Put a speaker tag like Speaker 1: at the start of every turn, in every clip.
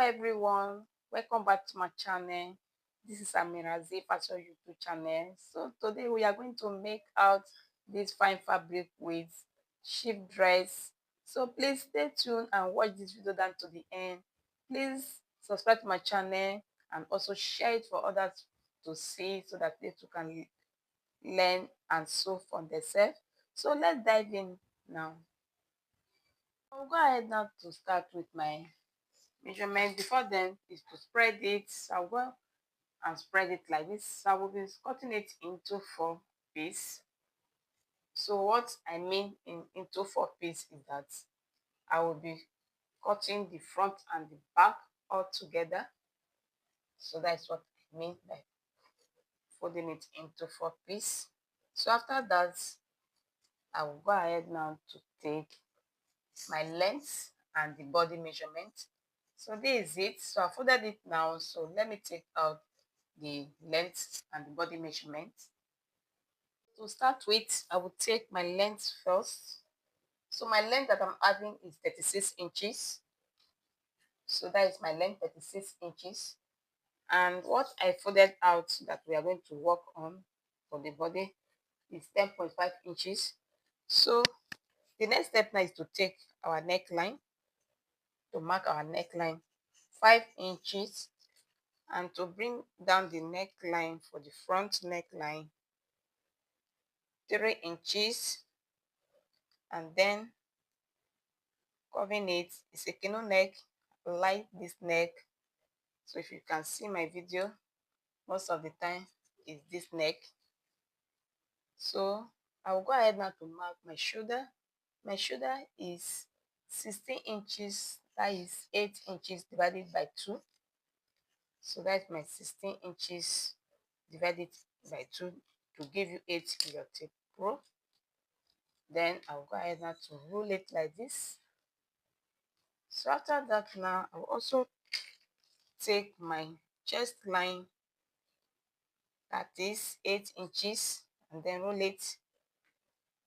Speaker 1: everyone, welcome back to my channel. This is Amira Z Fashion YouTube channel. So today we are going to make out this fine fabric with sheep dress. So please stay tuned and watch this video down to the end. Please subscribe to my channel and also share it for others to see so that they too can learn and sew for themselves. So let's dive in now. I'll go ahead now to start with my measurement. Before then is to spread it. I'll go and spread it like this. I will be cutting it into 4 pieces. So what I mean into 4 pieces is that I will be cutting the front and the back all together. So that's what I mean by folding it into 4 pieces. So after that, I will go ahead now to take my length and the body measurement. So this is it. So I folded it now. So let me take out the length and the body measurement. To start with, I will take my length first. So my length that I'm having is 36 inches. So that is my length, 36 inches. And what I folded out that we are going to work on for the body is 10.5 inches. So the next step now is to take our neckline, to mark our neckline 5 inches, and to bring down the neckline for the front neckline 3 inches, and then curving it is a canoe neck like this neck. So if you can see my video, most of the time is this neck. So I will go ahead now to mark my shoulder. My shoulder is 16 inches, that is 8 inches divided by 2. So that's my 16 inches divided by 2 to give you 8 in your tape rule. Then I'll go ahead now to rule it like this. So after that now, I'll also take my chest line, that is 8 inches, and then roll it.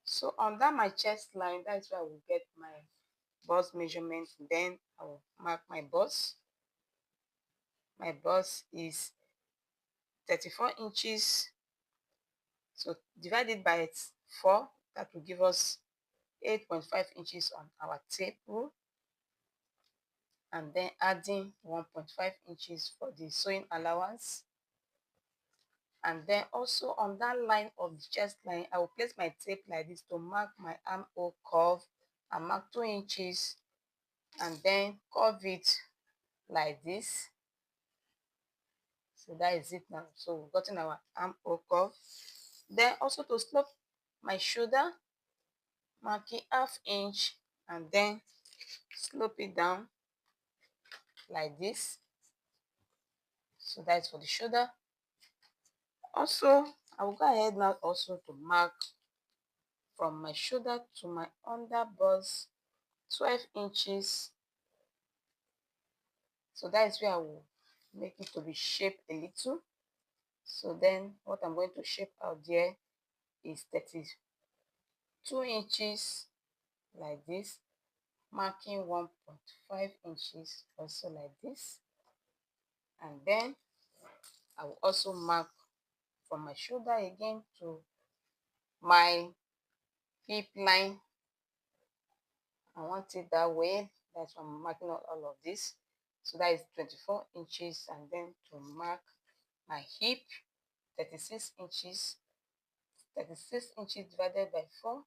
Speaker 1: So under my chest line, that's where I will get my bust measurement. Then I will mark my bust. My bust is 34 inches. So divided by 4, that will give us 8.5 inches on our tape rule. And then adding 1.5 inches for the sewing allowance. And then also on that line of the chest line, I will place my tape like this to mark my armhole curve and mark 2 inches, and then curve it like this. So that is it now. So we've gotten our armhole curve. Then also to slope my shoulder, marking ½ inch, and then slope it down like this. So that's for the shoulder. Also, I will go ahead now also to mark from my shoulder to my under bust 12 inches. So that is where I will make it to be shaped a little. So then what I'm going to shape out there is 32 inches like this, marking 1.5 inches also like this. And then I will also mark from my shoulder again to my hip line. I want it that way. That's why I'm marking all of this. So that is 24 inches, and then to mark my hip, 36 inches. 36 inches divided by 4,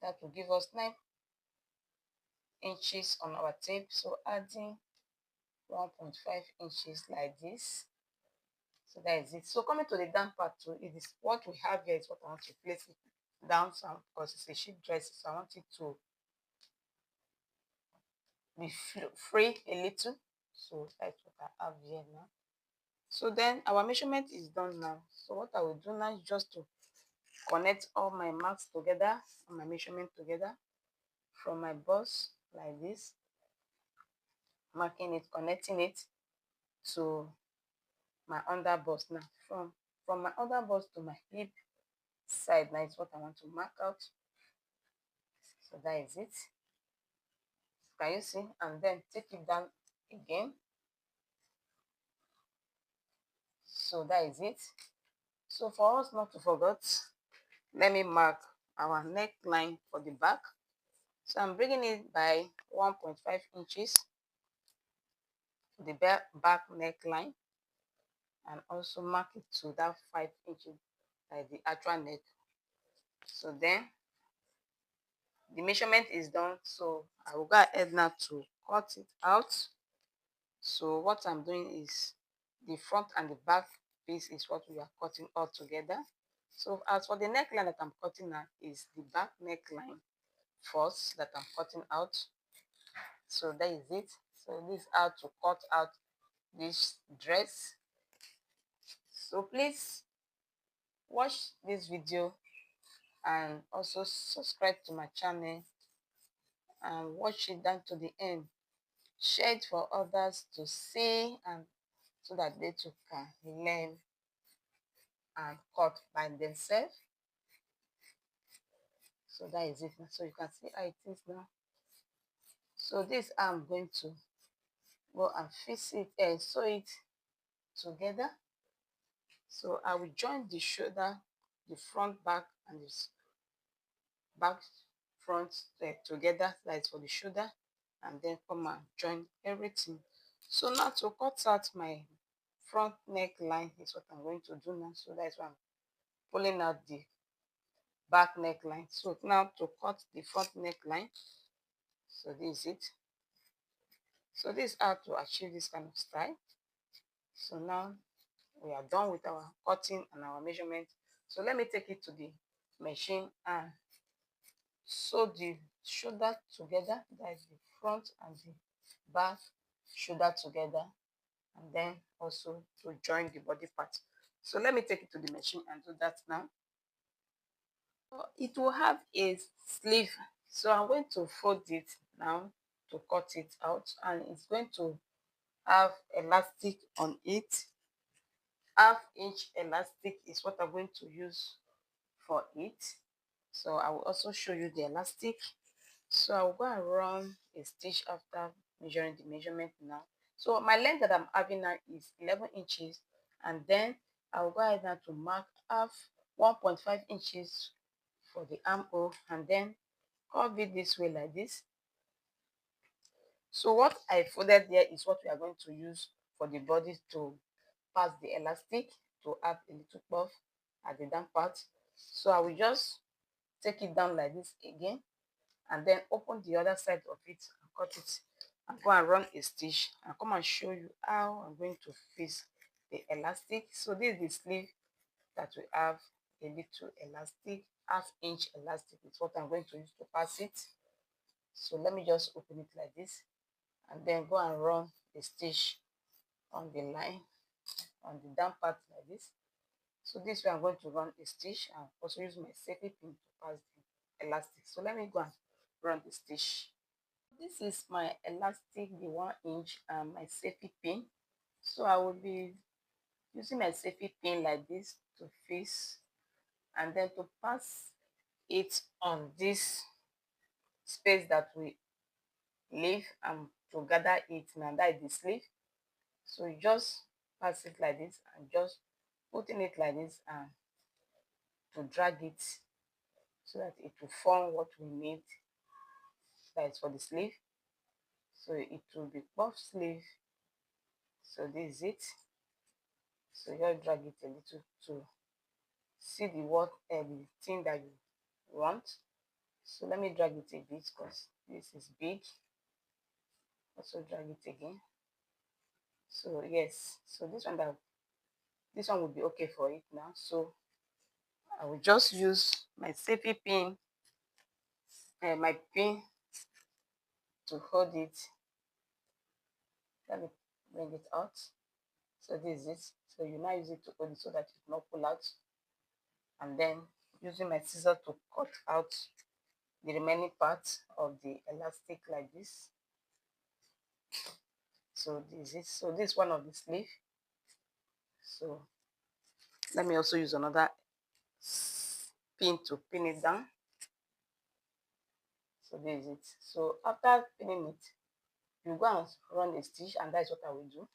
Speaker 1: that will give us 9 inches on our tape. So adding 1.5 inches like this. So that is it. So coming to the down part too, it is what we have here is what I want to place it down, so because it's a sheep dress, so I want it to be free a little. So that's what I have here now. So then our measurement is done now. So what I will do now is just to connect all my marks together, and my measurement together, from my bust like this, marking it, connecting it to my under bust. Now from my under bust to my hip side, now is what I want to mark out. So that is it. Can you see? And then take it down again. So that is it. So for us not to forget, let me mark our neckline for the back. So I'm bringing it by 1.5 inches to the back neckline, and also mark it to that 5 inches like the actual neck. So then the measurement is done, so I will go ahead now to cut it out. So what I'm doing is the front and the back piece is what we are cutting all together. So as for the neckline that I'm cutting now is the back neckline first that I'm cutting out. So that is it. So this is how to cut out this dress. So please watch this video and also subscribe to my channel and watch it down to the end. Share it for others to see, and so that they too can learn and cut by themselves. So that is it now. So you can see how it is now. So this I'm going to go and fix it and sew it together. So I will join the shoulder, the front, back, and this back, front together. That is for the shoulder, and then come and join everything. So now to cut out my front neckline is what I'm going to do now. So that's why I'm pulling out the back neckline. So now to cut the front neckline. So this is it. So this is how to achieve this kind of style. So now we are done with our cutting and our measurement. So let me take it to the machine and sew the shoulder together. That is the front and the back shoulder together, and then also to join the body part. So let me take it to the machine and do that now. It will have a sleeve, so I'm going to fold it now to cut it out, and it's going to have elastic on it. Half-inch elastic is what I'm going to use for it. So I will also show you the elastic. So I'll go and run a stitch after measuring the measurement now. So my length that I'm having now is 11 inches, and then I'll go ahead now to mark half 1.5 inches for the armhole, and then curve it this way like this. So what I folded there is what we are going to use for the body to pass the elastic, to add a little puff at the down part. So I will just take it down like this again, and then open the other side of it and cut it, and go and run a stitch and come and show you how I'm going to fix the elastic. So this is the sleeve that we have a little elastic, half-inch elastic is what I'm going to use to pass it. So let me just open it like this, and then go and run a stitch on the line, on the down part like this. So this way I'm going to run a stitch and also use my safety pin to pass the elastic. So let me go and run the stitch. This is my elastic, the 1 inch, and my safety pin. So I will be using my safety pin like this to fix, and then to pass it on this space that we leave, and to gather it now, that is the sleeve. So you just pass it like this and just putting it like this, and to drag it so that it will form what we need, that is for the sleeve. So it will be puff sleeve. So this is it. So just drag it a little to see the thing that you want. So let me drag it a bit because this is big. Also drag it again. So yes, so this one will be okay for it now. So I will just use my safety pin and my pin to hold it. Let me bring it out. So this is it. So you now use it to hold it so that it will not pull out, and then using my scissors to cut out the remaining part of the elastic like this. So this is one of the sleeve. So let me also use another pin to pin it down. So this is it. So after pinning it, you go and run a stitch, and that's what I will do.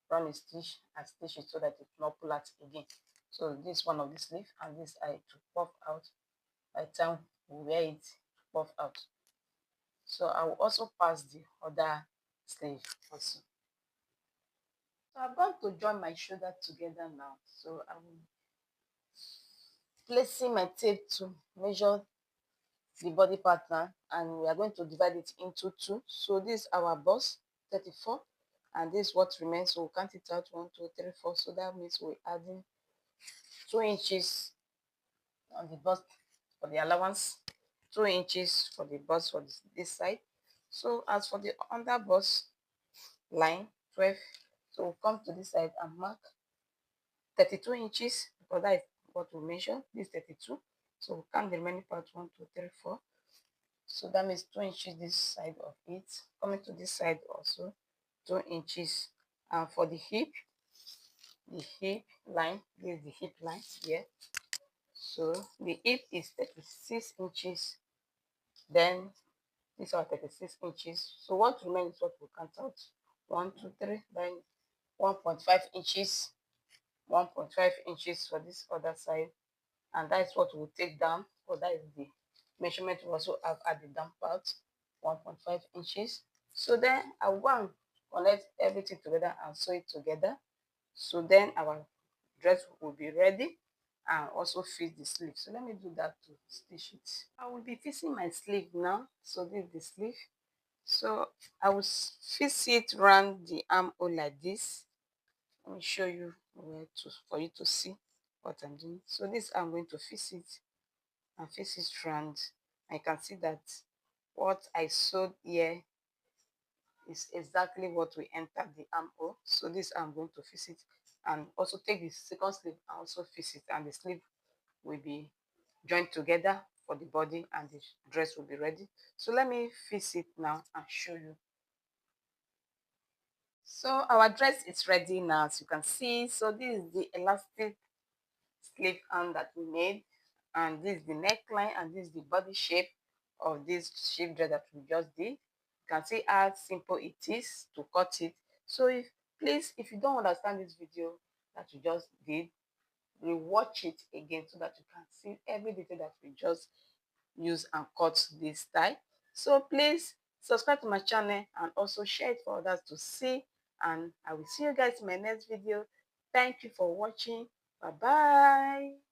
Speaker 1: Run a stitch and stitch it so that it will not pull out again. So this is one of the sleeve, and this I to puff out by the time we wear it puff out. So I will also pass the other sleeve also. So I'm going to join my shoulder together now. So I will placing my tape to measure the body pattern, and we are going to divide it into two. So this is our bust 34, and this is what remains. So we'll count it out 1 2 3 4. So that means we're adding 2 inches on the bust for the allowance, 2 inches for the bust for this side. So as for the under bust line 12, so we'll come to this side and mark 32 inches, because that is what we measure. This 32. So we'll count the remaining part 1 2 3 4. So that means 2 inches this side of it. Coming to this side also 2 inches. And for the hip line, this is the hip line here. So the hip is 36 inches. Then these are 36 inches. So what remains is what we count out. 1 2 3. Then 1.5 inches. 1.5 inches for this other side. And that's what we'll take down, because that is the measurement we also have at the down part, 1.5 inches. So then I'll go and connect everything together and sew it together. So then our dress will be ready, and also fit the sleeve. So let me do that to stitch it. I will be fixing my sleeve now. So this is the sleeve. So I will fix it around the armhole like this. Let me show you where to, for you to see what I'm doing. So this, I'm going to fix it and fix it round. I can see that what I sewed here is exactly what we entered the armhole. So this, I'm going to fix it, and also take the second sleeve and also fix it, and the sleeve will be joined together for the body, and the dress will be ready. So let me fix it now and show you. So our dress is ready now, as you can see. So this is the elastic sleeve arm that we made, and this is the neckline, and this is the body shape of this shape dress that we just did. You can see how simple it is to cut it. So if you don't understand this video that you just did, rewatch it again so that you can see every detail that we just use and cut this style. So please subscribe to my channel and also share it for others to see, and I will see you guys in my next video. Thank you for watching. Bye bye.